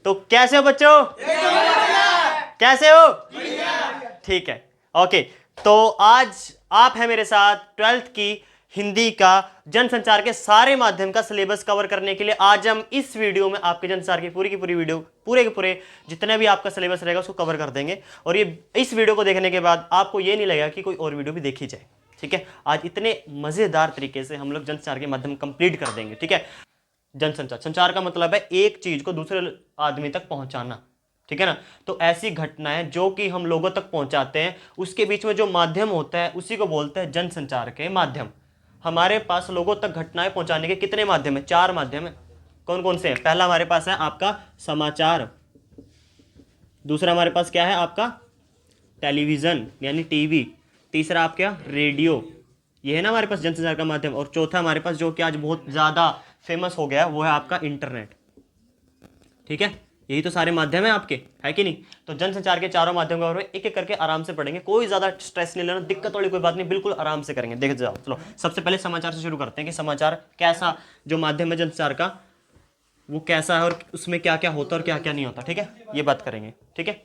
तो कैसे हो बच्चों? कैसे हो? ठीक है, ओके। तो आज आप हैं मेरे साथ 12th की हिंदी का जनसंचार के सारे माध्यम का सिलेबस कवर करने के लिए। आज हम इस वीडियो में आपके जनसंचार की पूरी वीडियो, पूरे के पूरे जितने भी आपका सिलेबस रहेगा उसको कवर कर देंगे। और ये इस वीडियो को देखने के बाद आपको ये नहीं लगेगा कि कोई और वीडियो भी देखी जाए। ठीक है, आज इतने मजेदार तरीके से हम लोग जनसंचार के माध्यम कंप्लीट कर देंगे। ठीक है, जनसंचार, संचार का मतलब है एक चीज को दूसरे आदमी तक पहुंचाना। ठीक है ना, तो ऐसी घटनाएं जो कि हम लोगों तक पहुंचाते हैं, उसके बीच में जो माध्यम होता है उसी को बोलते हैं जनसंचार के माध्यम। हमारे पास लोगों तक घटनाएं पहुंचाने के कितने माध्यम है? 4 माध्यम है। कौन कौन से हैं? पहला हमारे पास है आपका समाचार, दूसरा हमारे पास क्या है आपका टेलीविजन यानी टीवी, तीसरा आपका रेडियो, ये है ना हमारे पास जनसंचार का माध्यम, और चौथा हमारे पास जो कि आज बहुत ज्यादा फेमस हो गया वो है आपका इंटरनेट। ठीक है, यही तो सारे माध्यम है आपके, है कि नहीं? तो जनसंचार के चारों माध्यम के बारे में एक एक करके आराम से पढ़ेंगे, कोई ज्यादा स्ट्रेस नहीं लेना, दिक्कत वाली कोई बात नहीं, बिल्कुल आराम से करेंगे। देख जाओ, चलो सबसे पहले समाचार से शुरू करते हैं कि समाचार कैसा जो माध्यम है जनसंचार का वो कैसा है और उसमें क्या क्या होता है और क्या क्या नहीं होता। ठीक है, ये बात करेंगे। ठीक है,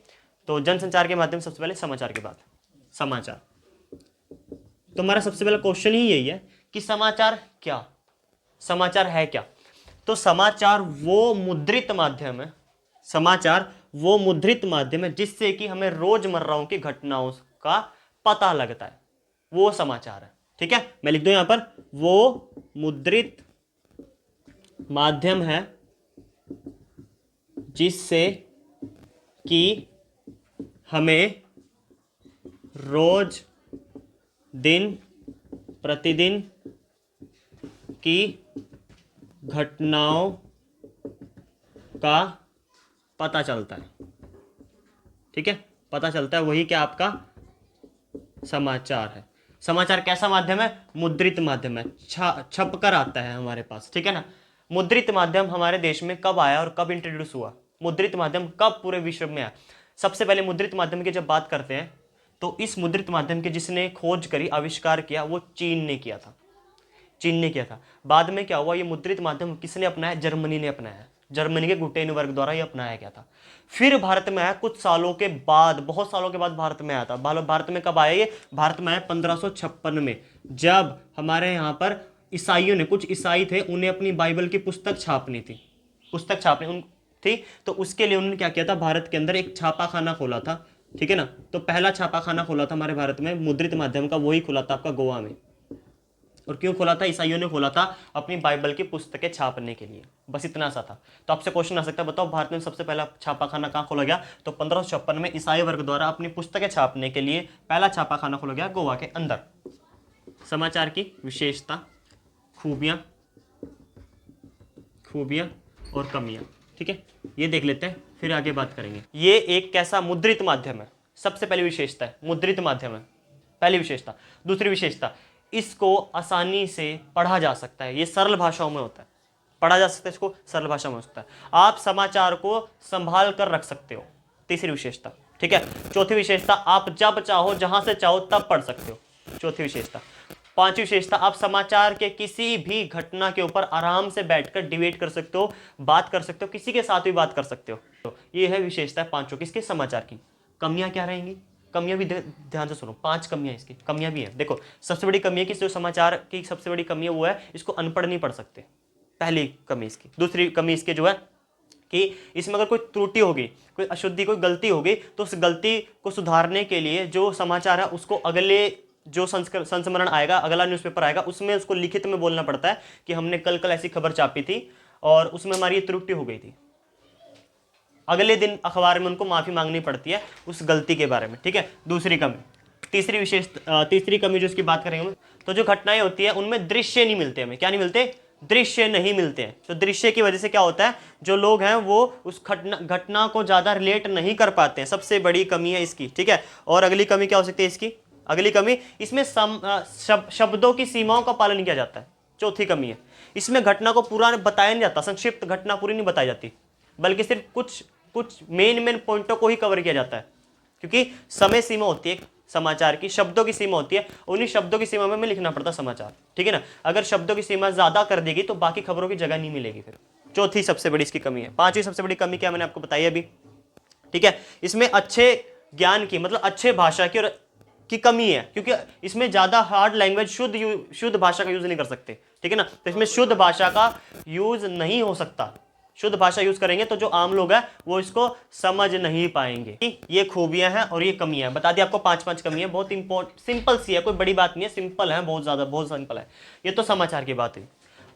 तो जनसंचार के माध्यम सबसे पहले समाचार के बाद समाचार। तो हमारा सबसे पहला क्वेश्चन ही यही है कि समाचार क्या, समाचार है क्या? तो समाचार वो मुद्रित माध्यम है, समाचार वो मुद्रित माध्यम है जिससे कि हमें रोजमर्राओं की घटनाओं का पता लगता है, वो समाचार है। ठीक है, मैं लिख दूं यहां पर, वो मुद्रित माध्यम है जिससे कि हमें रोज दिन प्रतिदिन की घटनाओं का पता चलता है। ठीक है, पता चलता है, वही क्या आपका समाचार है। समाचार कैसा माध्यम है? मुद्रित माध्यम है, छप कर आता है हमारे पास। ठीक है ना, मुद्रित माध्यम हमारे देश में कब आया और कब इंट्रोड्यूस हुआ? मुद्रित माध्यम कब पूरे विश्व में आया? सबसे पहले मुद्रित माध्यम की जब बात करते हैं तो इस मुद्रित माध्यम के जिसने खोज करी, आविष्कार किया, वो चीन ने किया था। चीन ने किया था। बाद में क्या हुआ, ये मुद्रित माध्यम किसने अपनाया? जर्मनी ने अपनाया। जर्मनी के गुटेनबर्ग द्वारा ये अपनाया गया था। फिर भारत में आया कुछ सालों के बाद, बहुत सालों के बाद भारत में आया था। भारत में कब आया ये? भारत में आया 1556 में, जब हमारे यहाँ पर ईसाइयों ने, कुछ ईसाई थे, उन्हें अपनी बाइबल की पुस्तक छापनी थी, पुस्तक छापनी थी। तो उसके लिए उन्होंने क्या किया था, भारत के अंदर एक छापाखाना खोला था। ठीक है ना, तो पहला छापाखाना खोला था हमारे भारत में मुद्रित माध्यम का, वही खुला था आपका गोवा में। और क्यों खोला था? ईसाइयों ने खोला था अपनी बाइबल की पुस्तकें छापने के लिए, बस इतना सा था। तो आपसे क्वेश्चन आ सकता है, बताओ भारत में सबसे पहला छापाखाना कहाँ खोला गया? तो 1556 में ईसाई वर्ग द्वारा अपनी पुस्तकें छापने के लिए पहला छापाखाना खोला गया गोवा के अंदर। समाचार की विशेषता, खूबियां और कमियां। ठीक है, ये देख लेते हैं, फिर आगे बात करेंगे। ये एक कैसा मुद्रित माध्यम है, सबसे पहली विशेषता है, मुद्रित माध्यम है, पहली विशेषता। दूसरी विशेषता, इसको आसानी से पढ़ा जा सकता है, ये सरल भाषाओं में होता है, पढ़ा जा सकता है, इसको सरल भाषा में होता है, आप समाचार को संभाल कर रख सकते हो। तीसरी विशेषता। ठीक है, चौथी विशेषता, आप जब चाहो जहां से चाहो तब पढ़ सकते हो, चौथी विशेषता। पांचवी विशेषता, आप समाचार के किसी भी घटना के ऊपर आराम से बैठकर डिबेट कर सकते हो, बात कर सकते हो, किसी के साथ भी बात कर सकते हो। तो ये है विशेषता पांचों किसके? समाचार की। कमियां क्या रहेंगी? कमियां भी ध्यान से सुनो, 5 कमियां इसकी, कमियां भी है। देखो, सबसे बड़ी कमी है कि जो समाचार की सबसे बड़ी कमी है वो है इसको अनपढ़ नहीं पढ़ सकते, पहली कमी इसकी। दूसरी कमी इसकी जो है कि इसमें अगर कोई त्रुटि होगी, कोई अशुद्धि, कोई गलती होगी, तो उस गलती को सुधारने के लिए जो समाचार है उसको अगले जो संस्मरण आएगा, अगला न्यूज़पेपर आएगा, उसमें उसको लिखित में बोलना पड़ता है कि हमने कल ऐसी खबर छापी थी और उसमें हमारी ये त्रुटि हो गई थी। अगले दिन अखबार में उनको माफी मांगनी पड़ती है उस गलती के बारे में। ठीक है, दूसरी कमी। तीसरी कमी जो इसकी बात करेंगे, तो जो घटनाएं होती है उनमें दृश्य नहीं मिलते हमें। क्या नहीं मिलते? दृश्य नहीं मिलते हैं। तो दृश्य की वजह से क्या होता है, जो लोग हैं वो उस घटना को ज्यादा रिलेट नहीं कर पाते हैं, सबसे बड़ी कमी है इसकी। ठीक है, और अगली कमी क्या हो सकती है इसकी? अगली कमी, इसमें शब्दों की सीमाओं का पालन किया जाता है, चौथी कमी है। इसमें घटना को पूरा बताया नहीं जाता, संक्षिप्त घटना पूरी नहीं बताई जाती, बल्कि सिर्फ कुछ मेन पॉइंटों को ही कवर किया जाता है, क्योंकि समय सीमा होती है समाचार की, शब्दों की सीमा होती है, उन्हीं शब्दों की सीमा में लिखना पड़ता समाचार। ठीक है ना, अगर शब्दों की सीमा ज्यादा कर देगी तो बाकी खबरों की जगह नहीं मिलेगी फिर। चौथी सबसे बड़ी इसकी कमी है। पांचवी सबसे बड़ी कमी क्या मैंने आपको बताई अभी, ठीक है। इसमें अच्छे ज्ञान की मतलब अच्छे भाषा की और की कमी है, क्योंकि इसमें ज्यादा हार्ड लैंग्वेज शुद्ध भाषा का यूज नहीं कर सकते, ठीक है ना। तो इसमें शुद्ध भाषा का यूज नहीं हो सकता। शुद्ध भाषा यूज करेंगे तो जो आम लोग हैं वो इसको समझ नहीं पाएंगे। ये खूबियां हैं और ये कमियां हैं, बता दिया आपको, 5 कमियां, बहुत सिंपल सी है, कोई बड़ी बात नहीं है, सिंपल है, बहुत सिंपल है। ये तो समाचार की बात है।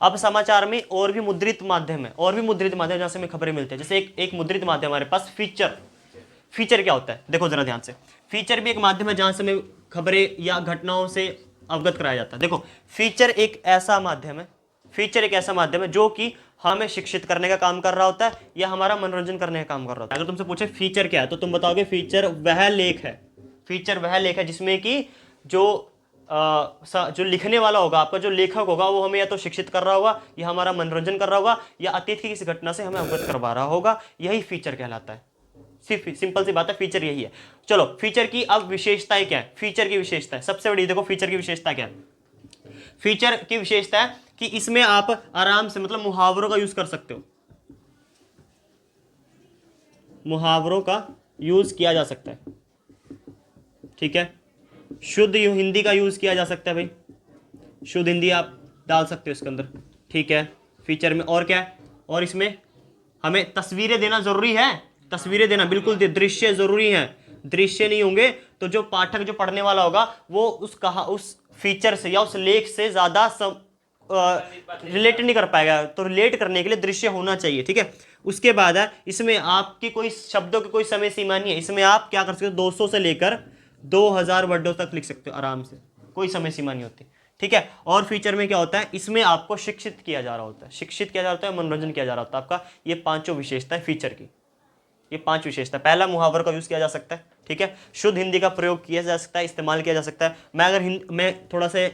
अब समाचार में और भी मुद्रित माध्यम है, और भी मुद्रित माध्यम जहां से हमें खबरें मिलती है। जैसे एक मुद्रित माध्यम हमारे पास फीचर क्या होता है, देखो जरा ध्यान से। फीचर भी एक माध्यम है जहां से हमें खबरें या घटनाओं से अवगत कराया जाता है। देखो फीचर एक ऐसा माध्यम है जो कि हमें शिक्षित करने का काम कर रहा होता है या हमारा मनोरंजन करने का काम कर रहा होता है। अगर तुमसे पूछे फीचर क्या है तो तुम बताओगे फीचर वह लेख है जिसमें कि जो लिखने वाला होगा, आपका जो लेखक होगा, वो हमें या तो शिक्षित कर रहा होगा या हमारा मनोरंजन कर रहा होगा या अतीत की किसी घटना से हमें अवगत करवा रहा होगा। यही फीचर कहलाता है। सिंपल सी बात है, फीचर यही है। चलो फीचर की अब विशेषताएं क्या है। फीचर की विशेषता है सबसे बड़ी, देखो फीचर की विशेषता क्या है। फीचर की विशेषता है कि इसमें आप आराम से मतलब मुहावरों का यूज कर सकते हो, मुहावरों का यूज किया जा सकता है, ठीक है। शुद्ध हिंदी का यूज किया जा सकता है भाई, शुद्ध हिंदी आप डाल सकते हो इसके अंदर, ठीक है। फीचर में और क्या है, और इसमें हमें तस्वीरें देना जरूरी है, तस्वीरें देना बिल्कुल, दृश्य जरूरी है। दृश्य नहीं होंगे तो जो पाठक, जो पढ़ने वाला होगा, वो उस फीचर से या उस लेख से ज्यादा रिलेट नहीं कर पाएगा। तो रिलेट करने के लिए दृश्य होना चाहिए, ठीक है। उसके बाद है इसमें आपकी कोई शब्दों की कोई समय सीमा नहीं है। इसमें आप क्या कर सकते हो, 200 से लेकर 2000 वर्डों तक लिख सकते हो आराम से, कोई समय सीमा नहीं होती, ठीक है। और फीचर में क्या होता है, इसमें आपको शिक्षित किया जा रहा होता है, मनोरंजन किया जा रहा होता है आपका। ये पांचों विशेषता है फीचर की, ये 5 विशेषता। पहला, मुहावर का यूज किया जा सकता है, ठीक है। शुद्ध हिंदी का प्रयोग किया जा सकता है, इस्तेमाल किया जा सकता है। मैं थोड़ा सा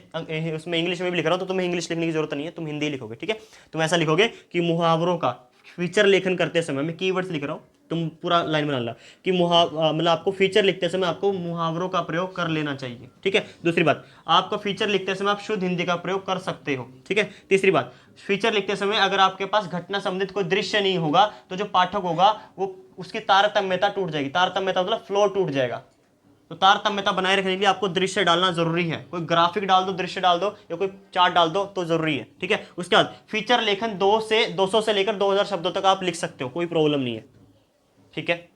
उसमें इंग्लिश में भी लिख रहा हूं तो तुम्हें इंग्लिश लिखने की जरूरत नहीं है, तुम हिंदी लिखोगे, ठीक है। तुम ऐसा लिखोगे कि मुहावरों का फीचर लेखन करते समय, मैं कीवर्ड्स लिख रहा हूं, तुम पूरा लाइन बना ला कि मतलब आपको फीचर लिखते समय आपको मुहावरों का प्रयोग कर लेना चाहिए, ठीक है। दूसरी बात, आपको फीचर लिखते समय आप शुद्ध हिंदी का प्रयोग कर सकते हो, ठीक है। तीसरी बात, फीचर लिखते समय अगर आपके पास घटना संबंधित कोई दृश्य नहीं होगा तो जो पाठक होगा वो उसकी तारतम्यता टूट जाएगी। तारतम्यता मतलब फ्लो टूट जाएगा। तो तारतम्यता बनाए रखने के लिए आपको दृश्य डालना जरूरी है। कोई ग्राफिक डाल दो, दृश्य डाल दो या कोई चार्ट डाल दो तो जरूरी है, ठीक है। उसके बाद फीचर लेखन 200 से लेकर 2000 शब्दों तक आप लिख सकते हो, कोई प्रॉब्लम नहीं है, ठीक है।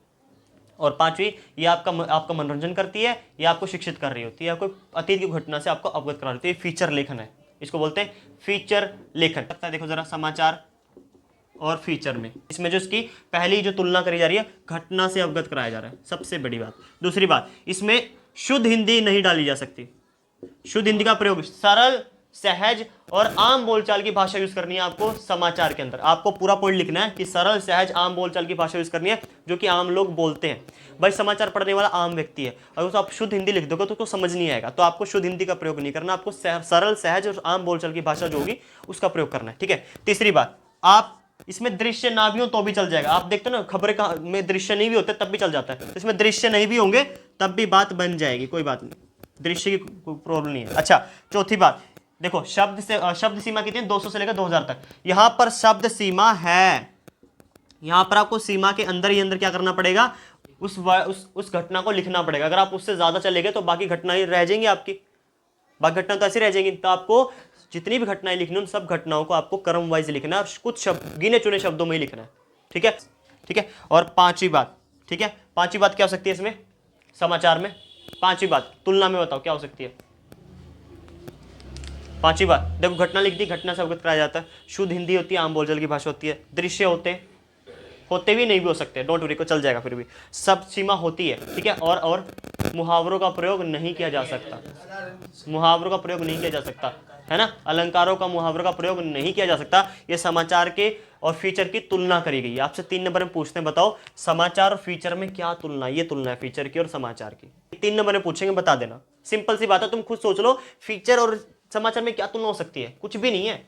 और पांचवी, ये आपका मनोरंजन करती है या आपको शिक्षित कर रही होती है या कोई अतीत की घटना से आपको अवगत करा रही है। फीचर लेखन है, इसको बोलते हैं फीचर लेखन। देखो जरा समाचार और फीचर में, इसमें जो इसकी पहली जो तुलना करी जा रही है, घटना से अवगत कराया जा रहा है, सबसे बड़ी बात। दूसरी बात, इसमें शुद्ध हिंदी नहीं डाली जा सकती। शुद्ध हिंदी का प्रयोग सरल, सहज और आम बोलचाल की भाषा यूज करनी है आपको समाचार के अंदर। आपको पूरा पॉइंट लिखना है कि सरल, सहज, आम बोलचाल की भाषा यूज करनी है जो कि आम लोग बोलते हैं। भाई समाचार पढ़ने वाला आम व्यक्ति है, अगर तो आप शुद्ध हिंदी लिख दोगे तो उसको समझ नहीं आएगा। तो आपको शुद्ध हिंदी का प्रयोग नहीं करना, आपको सरल, सहज और आम बोलचाल की भाषा जो होगी उसका प्रयोग करना है, ठीक है। तीसरी बात, आप इसमें दृश्य ना भी हो तो भी चल जाएगा। आप देखते हो ना खबरें में दृश्य नहीं भी होते तब भी चल जाता है, तो इसमें दृश्य नहीं भी होंगे तब भी बात बन जाएगी, कोई बात नहीं, दृश्य की कोई प्रॉब्लम नहीं है। अच्छा, चौथी बात, देखो शब्द सीमा कितनी है, 200 से लेकर 2000 तक। यहां पर शब्द सीमा है, यहां पर आपको सीमा के अंदर ही अंदर क्या करना पड़ेगा, उस घटना को लिखना पड़ेगा। अगर आप उससे ज्यादा चले गए तो बाकी घटनाएं रह जाएंगी आपकी, बाकी घटना तो ऐसी रह जाएंगी। तो आपको जितनी भी घटनाएं लिखनी, उन सब घटनाओं को आपको क्रम वाइज लिखना है और कुछ शब्द गिने चुने शब्दों में ही लिखना है, ठीक है, ठीक है। और पांचवी बात, ठीक है, पांचवी बात क्या हो सकती है इसमें समाचार में, पांचवी बात तुलना में बताओ क्या हो सकती है। पांचवी बात, देखो घटना लिख दी, घटना से अवगत कराया जाता है, शुद्ध हिंदी होती है, आम बोलचाल की भाषा होती है, दृश्य होते भी नहीं भी हो सकते, डोंट वरी, को चल जाएगा फिर भी, सब सीमा होती है, ठीक है। और मुहावरों का प्रयोग नहीं किया जा सकता, मुहावरों का प्रयोग नहीं किया जा सकता, है ना। अलंकारों का, मुहावरों का प्रयोग नहीं किया जा सकता। ये समाचार के और फीचर की तुलना करी गई है। आपसे 3 नंबर में पूछते हैं, बताओ समाचार और फीचर में क्या तुलना, ये तुलना है फीचर की और समाचार की। 3 नंबर में पूछेंगे, बता देना, सिंपल सी बात है, तुम खुद सोच लो फीचर और समाचार में क्या तुलना हो सकती है, कुछ भी नहीं है।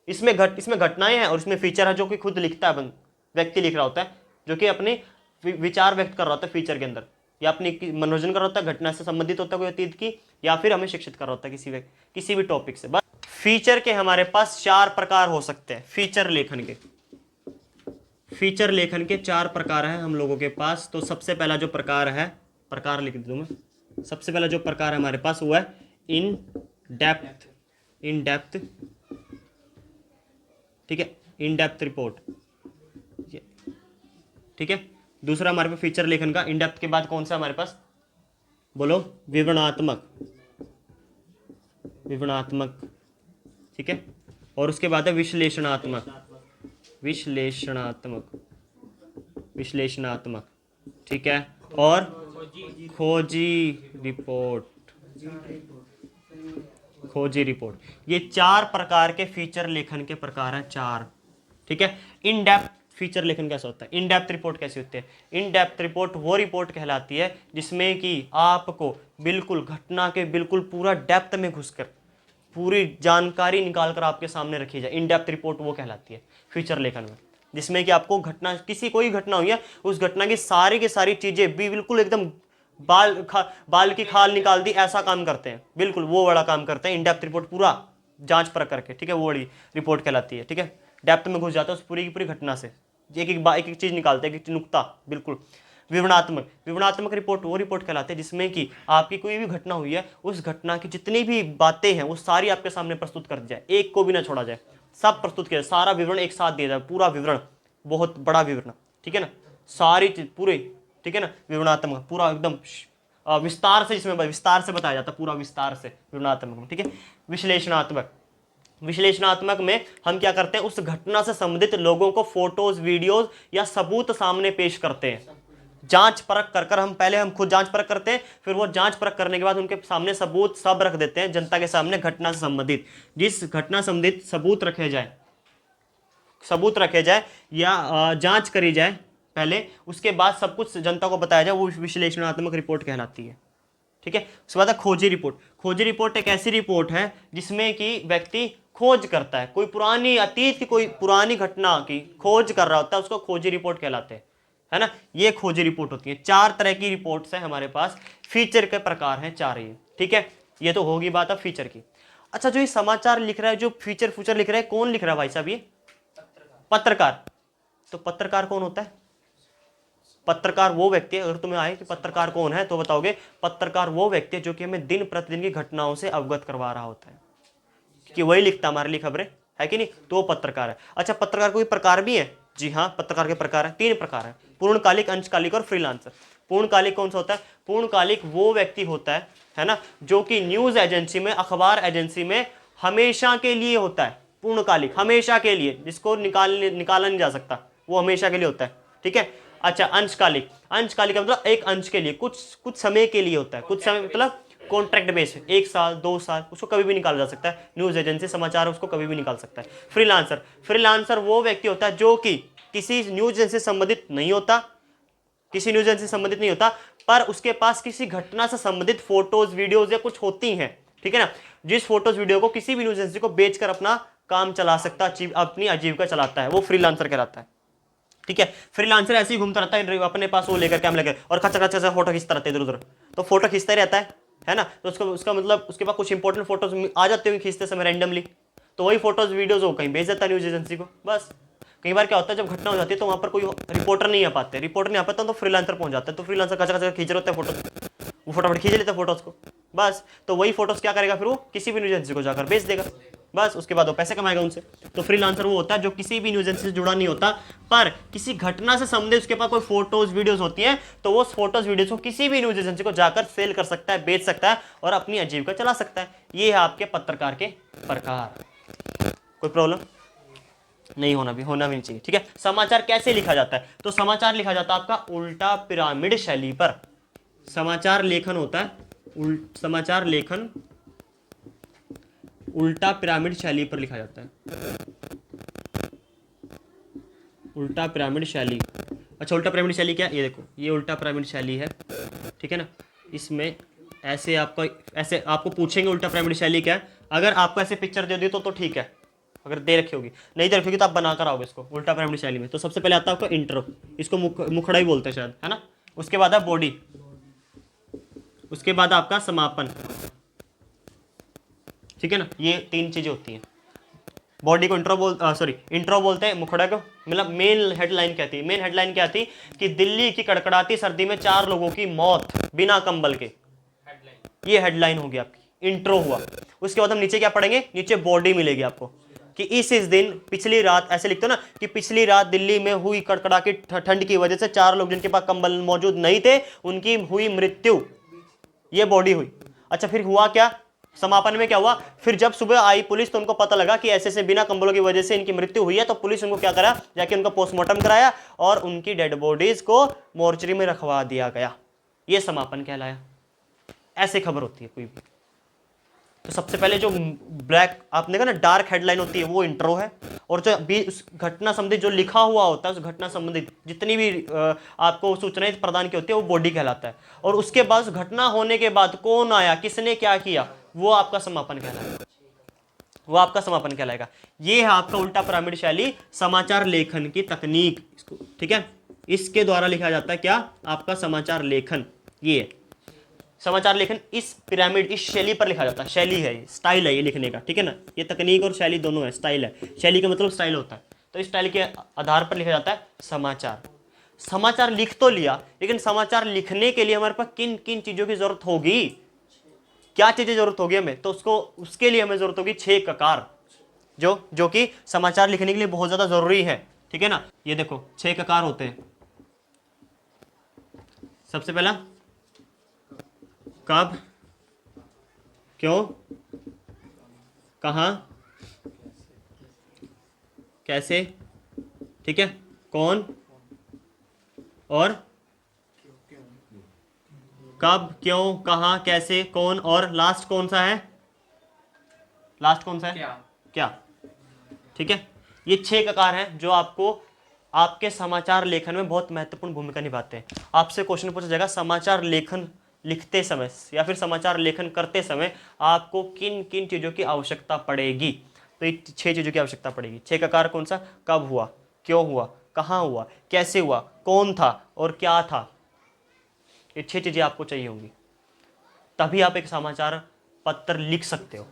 इसमें घटनाएं हैं और इसमें फीचर है जो कि खुद लिखता है, व्यक्ति लिख रहा होता है, जो कि अपने विचार व्यक्त कर रहा होता है फीचर के अंदर, या अपनी मनोरंजन कर रहा होता है, घटना से संबंधित होता है कोई अतीत की, या फिर हमें शिक्षित कर रहा होता है किसी भी टॉपिक से। बस फीचर के हमारे पास 4 प्रकार हो सकते हैं फीचर लेखन के, फीचर लेखन के 4 प्रकार हैं हम लोगों के पास। तो सबसे पहला जो प्रकार है, प्रकार लिख दूँ मैं, सबसे पहला जो प्रकार है हमारे पास वो है इन डेप्थ, इन डेप्थ, ठीक है, इन डेप्थ रिपोर्ट, ठीक है। दूसरा हमारे पास फीचर लेखन का इन डेप्थ के बाद कौन सा हमारे पास, बोलो, विवरणात्मक, विवरणात्मक, ठीक है। और उसके बाद है विश्लेषणात्मक, विश्लेषणात्मक, विश्लेषणात्मक, ठीक है। और खोजी रिपोर्ट, खोजी रिपोर्ट। ये 4 प्रकार के फीचर लेखन के प्रकार हैं, 4, ठीक है। इन डेप्थ फीचर लेखन कैसा होता है, इन डेप्थ रिपोर्ट कैसी होती है? इन डेप्थ रिपोर्ट वो रिपोर्ट कहलाती है जिसमें कि आपको बिल्कुल घटना के बिल्कुल पूरा डेप्थ में घुसकर पूरी जानकारी निकालकर आपके सामने रखी जाए। इन डेप्थ रिपोर्ट वो कहलाती है फीचर लेखन में, जिसमें कि आपको घटना, किसी कोई घटना हुई है, उस घटना की सारी चीजें भी बिल्कुल एकदम बाल की खाल निकाल दी, ऐसा काम करते हैं, बिल्कुल वो बड़ा काम करते हैं। इन डेप्थ रिपोर्ट पूरा जांच परख करके, ठीक है, वो बड़ी रिपोर्ट कहलाती है, ठीक है। डेप्थ में घुस जाता है उस पूरी की पूरी घटना से, एक एक चीज निकालते हैं, एक एक नुक्ता, बिल्कुल। विवरणात्मक, विवरणात्मक रिपोर्ट वो रिपोर्ट कहलाते हैं जिसमें कि आपकी कोई भी घटना हुई है, उस घटना की जितनी भी बातें हैं वो सारी आपके सामने प्रस्तुत कर दी जाए, एक को भी ना छोड़ा जाए, सब प्रस्तुत किया जाए, सारा विवरण एक साथ दिया जाए, पूरा विवरण, बहुत बड़ा विवरण, ठीक है ना, सारी चीज पूरे, ठीक है ना। विवरणात्मक पूरा एकदम विस्तार से, जिसमें विस्तार से बताया जाता है, पूरा विस्तार से विवरणात्मक में, ठीक है। विश्लेषणात्मक, विश्लेषणात्मक में हम क्या करते हैं, उस घटना से संबंधित लोगों को फोटोज, वीडियोज या सबूत सामने पेश करते हैं। जांच परख कर हम पहले हम खुद जांच परख करते हैं, फिर वो जांच परख करने के बाद उनके सामने सबूत सब रख देते हैं जनता के सामने, घटना से संबंधित, जिस घटना संबंधित सबूत रखे जाए, सबूत रखे जाए या जांच करी जाए पहले, उसके बाद सब कुछ जनता को बताया जाए, वो विश्लेषणात्मक रिपोर्ट कहलाती है, ठीक है। उसके बाद है खोजी रिपोर्ट। खोजी रिपोर्ट एक ऐसी रिपोर्ट है जिसमें कि व्यक्ति खोज करता है, कोई पुरानी अतीत की कोई पुरानी घटना की खोज कर रहा होता है, उसको खोजी रिपोर्ट कहलाते हैं, है ना। ये खोजी रिपोर्ट होती है। 4 तरह की रिपोर्ट्स हैं हमारे पास, फीचर के प्रकार हैं 4 ही, ठीक है। ये तो होगी बात अब फीचर की। अच्छा, जो ये समाचार लिख रहा है, जो फीचर फीचर लिख रहा है, कौन लिख रहा है भाई साहब? ये पत्रकार। तो पत्रकार कौन होता है? पत्रकार वो व्यक्ति है, अगर तुम्हें आए कि पत्रकार कौन है तो बताओगे पत्रकार वो व्यक्ति है जो कि हमें दिन प्रतिदिन की घटनाओं से अवगत करवा रहा होता है, कि वही लिखता हमारे लिए खबरें, है कि नहीं, तो वो पत्रकार है। अच्छा, पत्रकार कोई प्रकार भी है? जी हाँ, पत्रकार के प्रकार है, 3 प्रकार है, पूर्णकालिक, अंशकालिक और फ्रीलांसर। पूर्णकालिक कौन सा होता है? पूर्णकालिक वो व्यक्ति होता है ना, जो कि न्यूज एजेंसी में, अखबार एजेंसी में हमेशा के लिए होता है। पूर्णकालिक हमेशा के लिए, जिसको निकाला नहीं जा सकता, वो हमेशा के लिए होता है, ठीक है। अच्छा, अंशकालिक, अंशकालिक का मतलब एक अंश के लिए, कुछ समय के लिए होता है, कुछ समय मतलब कॉन्ट्रैक्ट बेस, 1 साल 2 साल, उसको कभी भी निकाला जा सकता है। न्यूज एजेंसी समाचार उसको कभी भी निकाल सकता है। फ्रीलांसर, फ्रीलांसर वो व्यक्ति होता है जो कि किसी न्यूज एजेंसी से संबंधित नहीं होता, किसी न्यूज एजेंसी से संबंधित नहीं होता, पर उसके पास किसी घटना से संबंधित फोटोज, वीडियोज या कुछ होती हैं, ठीक है ना, जिस फोटोज वीडियो को किसी भी न्यूज एजेंसी को बेचकर अपना काम चला सकता, अपनी आजीविका चलाता है, वो फ्रीलांसर कहलाता है, ठीक है। फ्रीलांसर ऐसे ही घूमता रहता है अपने पास वो लेकर, कैमरा लेकर, और खचा खचा से फोटो खींचता रहता है इधर उधर, तो फोटो खींचता ही रहता है ना। तो उसका मतलब उसके पास कुछ इंपॉर्टेंट फोटोज आ जाते हैं खींचते समय रैंडमली, तो वही फोटोज वीडियोज वो कहीं भेज देता है न्यूज एजेंसी को, बस। कई बार क्या होता है, जब घटना हो जाती है तो वहां पर कोई रिपोर्टर नहीं आ पाते, रिपोर्टर नहीं आ पाता तो फ्रीलांसर पहुंच जाता है, तो फ्रीलांसर खचा खचा खींच रहे होते हैं फोटो, वो फटाफट खींच लेता है फोटोज को, बस। तो वही फोटोज क्या करेगा, फिर वो किसी भी न्यूज एजेंसी को जाकर बेच देगा, बस। उसके बाद वो पैसे कमाएगा उनसे। तो फ्रीलांसर वो होता है जो किसी भी न्यूज एजेंसी से जुड़ा नहीं होता, पर किसी घटना से संबंधित उसके पास कोई फोटोज वीडियोज होती हैं, तो वो फोटोज वीडियोज को किसी भी न्यूज एजेंसी को जाकर सेल कर सकता है, बेच सकता है और अपनी आजीविका चला सकता है। ये है आपके पत्रकार के प्रकार। कोई प्रॉब्लम नहीं होना भी नहीं चाहिए, ठीक है। समाचार कैसे लिखा जाता है? तो समाचार लिखा जाता है आपका उल्टा पिरामिड शैली पर। समाचार लेखन होता है, समाचार लेखन उल्टा पिरामिड शैली पर लिखा जाता है, उल्टा पिरामिड शैली। अच्छा, उल्टा पिरामिड शैली क्या? ये देखो, ये उल्टा पिरामिड शैली है, ठीक है ना। इसमें ऐसे आपको पूछेंगे उल्टा पिरामिड शैली क्या है। अगर आपको ऐसे पिक्चर दे दी तो ठीक है, अगर दे रखी होगी, नहीं दे रखी होगी तो आप बनाकर आओगे इसको उल्टा पिरामिड शैली में। तो सबसे पहले आता है आपको इंट्रो, इसको मुखड़ा ही बोलते हैं शायद, है ना। उसके बाद है बॉडी, उसके बाद आपका समापन, ठीक है ना। ये 3 चीजें होती हैं। बॉडी को इंट्रो बोलते हैं, मुखड़ा को मतलब मेन हेडलाइन क्या थी? मेन हेडलाइन क्या थी कि दिल्ली की कड़कड़ाती सर्दी में 4 लोगों की मौत बिना कंबल के, ये हेडलाइन होगी आपकी, इंट्रो हुआ। उसके बाद हम नीचे क्या पढ़ेंगे? नीचे बॉडी मिलेगी आपको कि इस दिन पिछली रात, ऐसे लिखते हो ना कि पिछली रात दिल्ली में हुई कड़कड़ाती ठंड की वजह से 4 लोग जिनके पास कंबल मौजूद नहीं थे उनकी हुई मृत्यु, ये बॉडी हुई। अच्छा फिर हुआ क्या? समापन में क्या हुआ? फिर जब सुबह आई पुलिस तो उनको पता लगा कि ऐसे ऐसे बिना कंबलों की वजह से इनकी मृत्यु हुई है, तो पुलिस उनको क्या करा, जाके उनका पोस्टमार्टम कराया और उनकी डेड बॉडीज को मोर्चरी में रखवा दिया गया। ये समापन कहलाया। ऐसे खबर होती है कोई भी। तो सबसे पहले जो ब्लैक आपने देखा ना डार्क हेडलाइन होती है वो इंट्रो है, और जो भी उस घटना संबंधित जो लिखा हुआ होता है उस घटना संबंधित जितनी भी आपको सूचनाएं प्रदान की होती है वो बॉडी कहलाता है। और उसके बाद उस घटना होने के बाद कौन आया, किसने क्या किया, वो आपका समापन कहलाएगा, वो आपका समापन कहलाएगा। ये है आपका उल्टा पिरामिड शैली समाचार लेखन की तकनीक, ठीक है। इसके द्वारा लिखा जाता है क्या? आपका समाचार लेखन। ये समाचार लेखन इस पिरामिड, इस शैली पर लिखा जाता है। शैली है, स्टाइल है ये लिखने का, ठीक है ना। ये तकनीक और शैली दोनों है, स्टाइल है। शैली का मतलब स्टाइल होता है, तो इस स्टाइल के आधार पर लिखा जाता है समाचार। समाचार लिख तो लिया, लेकिन समाचार लिखने के लिए हमारे पास किन किन चीजों की जरूरत होगी, क्या चीजें जरूरत होगी हमें? तो उसके लिए हमें जरूरत होगी 6 ककार, जो कि समाचार लिखने के लिए बहुत ज्यादा जरूरी है, ठीक है ना। ये देखो 6 ककार होते हैं। सबसे पहला कब, क्यों, कहां, कैसे, ठीक है, कौन और कब, क्यों, कहां, कैसे, कौन, और लास्ट कौन सा है? लास्ट कौन सा है? क्या। ठीक है, ये 6 ककार हैं जो आपको आपके समाचार लेखन में बहुत महत्वपूर्ण भूमिका निभाते हैं। आपसे क्वेश्चन पूछा जाएगा समाचार लेखन लिखते समय या फिर समाचार लेखन करते समय आपको किन किन चीज़ों की आवश्यकता पड़ेगी, तो ये 6 चीज़ों की आवश्यकता पड़ेगी। 6 ककार कौन सा? कब हुआ, क्यों हुआ, कहाँ हुआ, कैसे हुआ, कौन था और क्या था। ये 6 चीज़ें आपको चाहिए होंगी, तभी आप एक समाचार पत्र लिख सकते हो,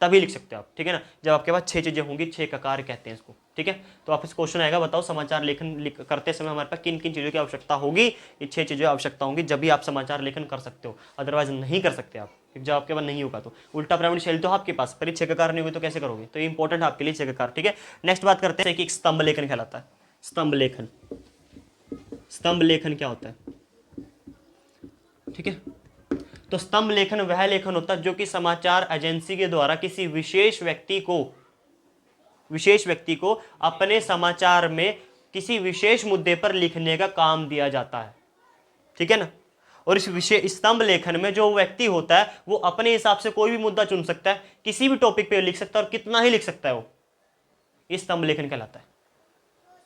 तभी लिख सकते हो आप, ठीक है ना। जब आपके पास 6 चीजें होंगी, 6 ककार कहते हैं इसको, ठीक है। तो आप इस क्वेश्चन आएगा, बताओ समाचार लेखन करते समय हमारे पास किन किन चीजों की आवश्यकता होगी। ये 6 चीजें आवश्यकता होंगी, जब भी आप समाचार लेखन कर सकते हो, अदरवाइज नहीं कर सकते आप। जब आपके पास नहीं होगा तो उल्टा पिरामिड शैली तो आपके पास, पर 6 ककार नहीं होगी तो कैसे करोगे? तो ये इंपॉर्टेंट आपके लिए 6 ककार, ठीक है। नेक्स्ट बात करते हैं कि एक स्तंभ लेखन कहलाता है। स्तंभ लेखन, स्तंभ लेखन क्या होता है, ठीक है। तो स्तंभ लेखन वह लेखन होता है जो कि समाचार एजेंसी के द्वारा किसी विशेष व्यक्ति को अपने समाचार में किसी विशेष मुद्दे पर लिखने का काम दिया जाता है, ठीक है ना। और इस विशेष स्तंभ लेखन में जो व्यक्ति होता है वो अपने हिसाब से कोई भी मुद्दा चुन सकता है, किसी भी टॉपिक पे लिख सकता है और कितना ही लिख सकता है वो, ये स्तंभ लेखन कहलाता है।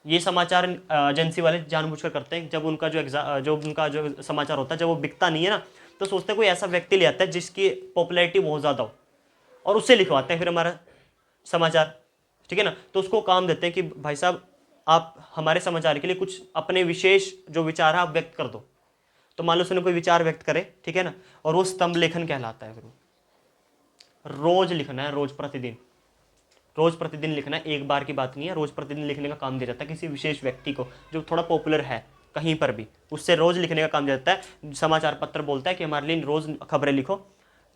ये समाचार एजेंसी वाले जानबूझकर करते हैं। जब उनका जो समाचार होता है जब वो बिकता नहीं है ना, तो सोचते हैं कोई ऐसा व्यक्ति ले आता है जिसकी पॉपुलैरिटी बहुत ज़्यादा हो और उससे लिखवाते हैं फिर हमारा समाचार, ठीक है ना। तो उसको काम देते हैं कि भाई साहब आप हमारे समाचार के लिए कुछ अपने विशेष जो विचार है आप व्यक्त कर दो। तो मान लो उसने कोई विचार व्यक्त करे, ठीक है ना, और वो स्तंभ लेखन कहलाता है। फिर रोज लिखना है, रोज प्रतिदिन, रोज प्रतिदिन लिखना है, एक बार की बात नहीं है। रोज प्रतिदिन लिखने का काम दिया जाता है किसी विशेष व्यक्ति को जो थोड़ा पॉपुलर है कहीं पर भी, उससे रोज लिखने का काम दिया जाता है। समाचार पत्र बोलता है कि हमारे लिए रोज खबरें लिखो,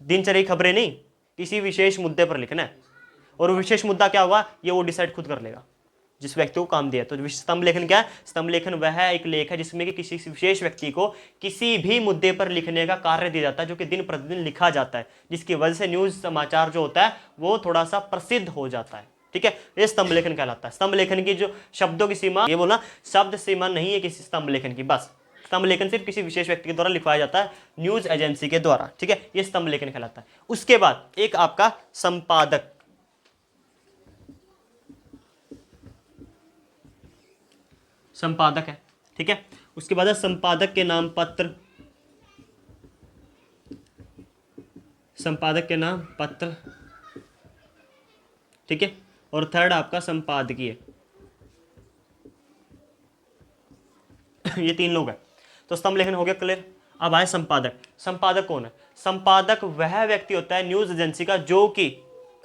दिनचर्या खबरें नहीं, किसी विशेष मुद्दे पर लिखना है। और वो विशेष मुद्दा क्या होगा ये वो डिसाइड खुद कर लेगा जिस व्यक्ति को काम दिया। तो स्तंभ लेखन क्या है? स्तंभ लेखन वह एक लेख है जिसमें कि किसी विशेष व्यक्ति को किसी भी मुद्दे पर लिखने का कार्य दिया जाता है, जो कि दिन प्रतिदिन लिखा जाता है, जिसकी वजह से न्यूज समाचार जो होता है वो थोड़ा सा प्रसिद्ध हो जाता है, ठीक है। ये स्तंभ लेखन कहलाता है। स्तंभ लेखन की जो शब्दों की सीमा, ये बोला शब्द सीमा नहीं है किसी स्तंभ लेखन की, बस स्तंभ लेखन सिर्फ किसी विशेष व्यक्ति के द्वारा लिखवाया जाता है, न्यूज एजेंसी के द्वारा, ठीक है। ये स्तंभ लेखन कहलाता है। उसके बाद एक आपका संपादक, संपादक है, ठीक है। उसके बाद संपादक के नाम पत्र, संपादक के नाम पत्र, ठीक है। और थर्ड आपका संपादकीय, ये 3 लोग हैं। तो स्तंभ लेखन हो गया क्लियर। अब आए संपादक। संपादक कौन है? संपादक वह व्यक्ति होता है न्यूज एजेंसी का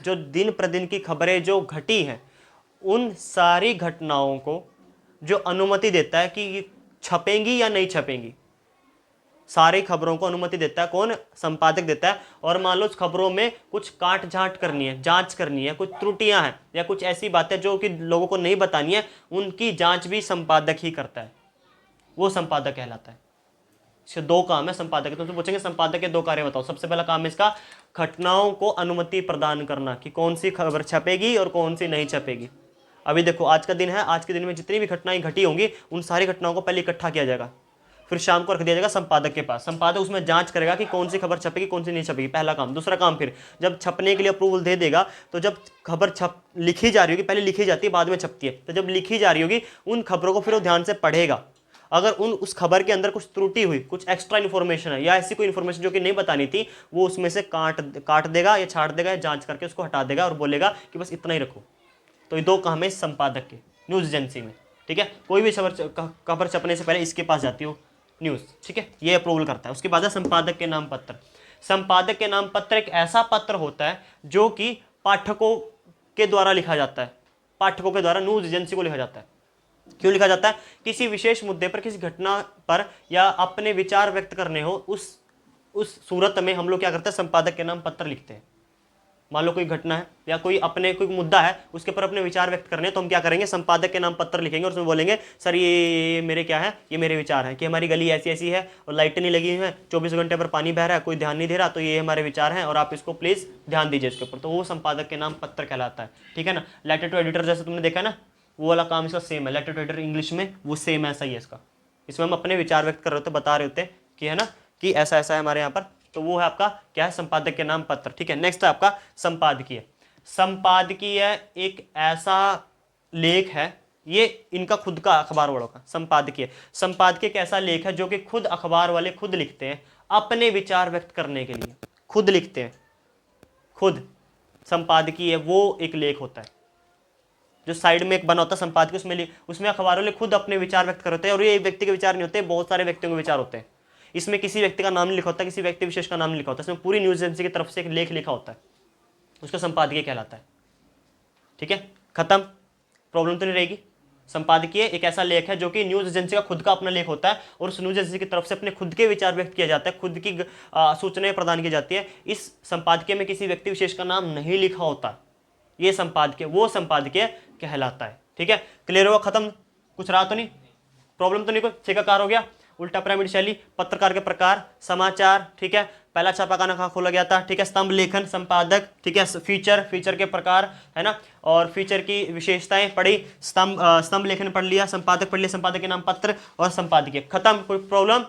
जो दिन प्रतिदिन की खबरें जो घटी हैं उन सारी घटनाओं को जो अनुमति देता है कि ये छपेंगी या नहीं छपेंगी, सारी खबरों को अनुमति देता है कौन? संपादक देता है। और मान लो उस खबरों में कुछ काट छांट करनी है, जांच करनी है, कुछ त्रुटियां हैं या कुछ ऐसी बातें जो कि लोगों को नहीं बतानी है, उनकी जांच भी संपादक ही करता है, वो संपादक कहलाता है। इसके दो काम है संपादक के। तुमसे पूछेंगे संपादक के दो कार्य बताओ। सबसे पहला काम है इसका घटनाओं को अनुमति प्रदान करना कि कौन सी खबर छपेगी और कौन सी नहीं छपेगी। अभी देखो आज का दिन है, आज के दिन में जितनी भी घटनाएं घटी होंगी उन सारी घटनाओं को पहले इकट्ठा किया जाएगा, फिर शाम को रख दिया जाएगा संपादक के पास। संपादक उसमें जांच करेगा कि कौन सी खबर छपेगी कौन सी नहीं छपेगी, पहला काम। दूसरा काम, फिर जब छपने के लिए अप्रूवल दे देगा तो जब खबर लिखी जा रही होगी, पहले लिखी जाती है बाद में छपती है, तो जब लिखी जा रही होगी उन खबरों को फिर वो ध्यान से पढ़ेगा। अगर उस खबर के अंदर कुछ त्रुटि हुई, कुछ एक्स्ट्रा इन्फॉर्मेशन है या ऐसी कोई इन्फॉर्मेशन जो कि नहीं बतानी थी, वो उसमें से काट देगा या छाट देगा या जांच करके उसको हटा देगा और बोलेगा कि बस इतना ही रखो। तो ये दो काम है संपादक के न्यूज एजेंसी में, ठीक है। कोई भी खबर छपने से पहले इसके पास जाती हो न्यूज़, ठीक है, ये अप्रूवल करता है। उसके बाद है संपादक के नाम पत्र। संपादक के नाम पत्र एक ऐसा पत्र होता है जो कि पाठकों के द्वारा लिखा जाता है, पाठकों के द्वारा न्यूज एजेंसी को लिखा जाता है। क्यों लिखा जाता है? किसी विशेष मुद्दे पर, किसी घटना पर या अपने विचार व्यक्त करने हो, उस सूरत में हम लोग क्या करते हैं, संपादक के नाम पत्र लिखते हैं। मान लो कोई घटना है या कोई मुद्दा है, उसके ऊपर अपने विचार व्यक्त करने हैं, तो हम क्या करेंगे, संपादक के नाम पत्र लिखेंगे और उसमें बोलेंगे सर ये मेरे क्या है, ये मेरे विचार हैं कि हमारी गली ऐसी ऐसी है और लाइटें नहीं लगी हुई हैं, 24 घंटे पर पानी बह रहा है, कोई ध्यान नहीं दे रहा, तो ये हमारे विचार हैं और आप इसको प्लीज़ ध्यान दीजिए इसके ऊपर। तो वो संपादक के नाम पत्र कहलाता है, ठीक है ना। लेटर टू एडिटर जैसे तुमने देखा ना, वो वाला काम इसका सेम है। लेटर टू एडिटर इंग्लिश में वो सेम ऐसा ही है इसका। इसमें हम अपने विचार व्यक्त कर रहे होते, बता रहे होते कि है ना कि ऐसा ऐसा है हमारे यहाँ पर, तो वो है आपका क्या है, संपादक के नाम पत्र, ठीक है। नेक्स्ट है आपका संपादकीय। संपादकीय एक ऐसा लेख है, ये इनका खुद का अखबार वालों का संपादकीय। संपादकीय एक ऐसा लेख है जो कि खुद अखबार वाले खुद लिखते हैं अपने विचार व्यक्त करने के लिए, खुद लिखते हैं खुद। संपादकीय वो एक लेख होता है जो साइड में एक बना होता है संपादकीय, उसमें अखबार वाले खुद अपने विचार व्यक्त करते हैं। और ये एक व्यक्ति के विचार नहीं होते, बहुत सारे व्यक्तियों के विचार होते हैं। इसमें किसी व्यक्ति का नाम नहीं लिखा होता, किसी व्यक्ति विशेष का नाम नहीं लिखा होता, इसमें पूरी न्यूज एजेंसी की तरफ से एक लेख लिखा होता है, उसका संपादकीय कहलाता है, ठीक है। खत्म, प्रॉब्लम तो नहीं रहेगी। संपादकीय एक ऐसा लेख है जो कि न्यूज एजेंसी का खुद का अपना लेख होता है और उस न्यूज एजेंसी की तरफ से अपने खुद के विचार व्यक्त किया जाता है, खुद की सूचनाएं प्रदान की जाती है। इस संपादकीय में किसी व्यक्ति विशेष का नाम नहीं लिखा होता, ये संपादकीय वो संपादकीय कहलाता है, ठीक है। क्लियर हुआ, खत्म, कुछ रहा तो नहीं, प्रॉब्लम तो नहीं, कोई ठेकाकार हो गया। उल्टा पिरामिड शैली, पत्रकार के प्रकार, समाचार, ठीक है, पहला छापाखाना कहाँ खोला गया था, ठीक है, स्तंभ लेखन, संपादक, ठीक है, फीचर के प्रकार, है ना, और फीचर की विशेषताएं पढ़ी, स्तंभ लेखन पढ़ लिया, संपादक पढ़ लिया, संपादक के नाम पत्र और संपादकीय, खत्म। कोई प्रॉब्लम